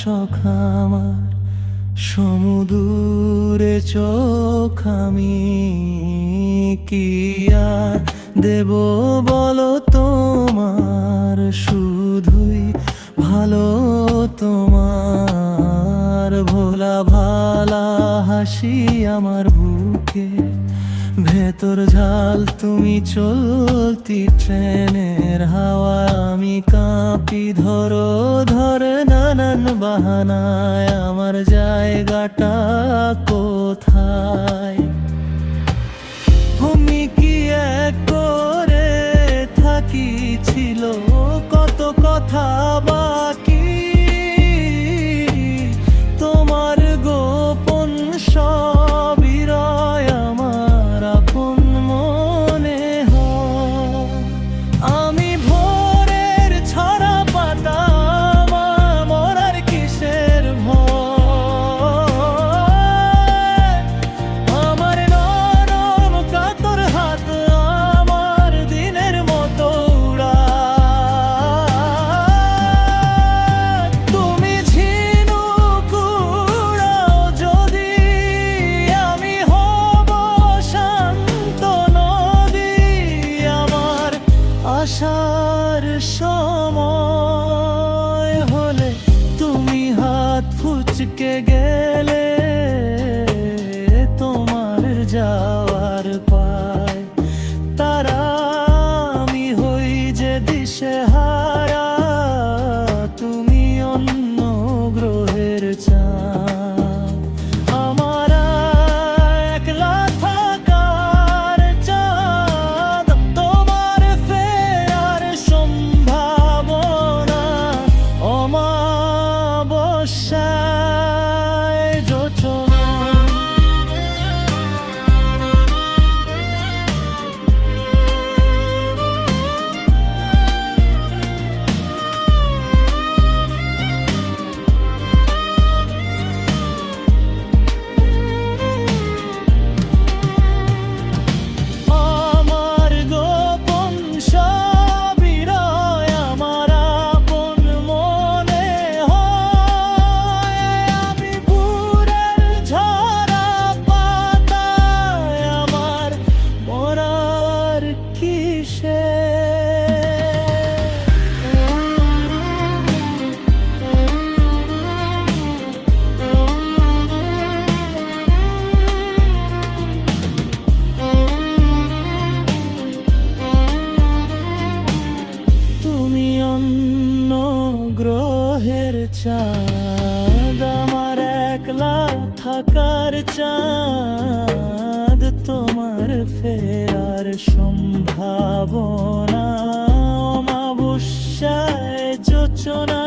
শখ আমার, সমুদূরে চোখ আমি কি আর দেব বলো তোমার, শুধুই ভালো তোমার ভোলা ভালা হাসি আমার বুকে, ভেতর ঝাল তুমি চলতি ট্রেনের হাওয়া, আমি কাঁপি ধরো ধরে নানান বাহানায়, আমার জায়গাটা কোথায়? আমি কি এক করে থাকি, ছিল কত কথা বাকি, তোমার গোপন সবই রয় আমার আপন মনে হয়। আমি ভোরের ছড়া পাতা, আমার মরার কিসের ভয়, আমার নরম কাতর হাত আমার দিনের মতো উড়ায়। তুমি ঝিনুক উড়াও যদি, আমি হব শান্ত নদী, আমার আসার সময় হলে তুমি হাত ফুচকে গেলে, তোমার যাওয়ার পায় তারা আমি হই যে দিশেহারা, তুমি অন্য গ্রহের চাঁদ, আমার একলা থাকার চাঁদ, তোমার ফেরার সম্ভাবনা অমাবস্যায় যোচনা। আমার গোপন সবই রয় আমার আপন মনে হয়, আমি ভোরের ঝরা পাতায়, আমার মরার কিসে? তুমি অন্য গ্রহের চাঁদ, আমার একলা থাকার চাঁদ, তোমার ফেরার সম্ভাবনা অমাবস্যায় যোচনা।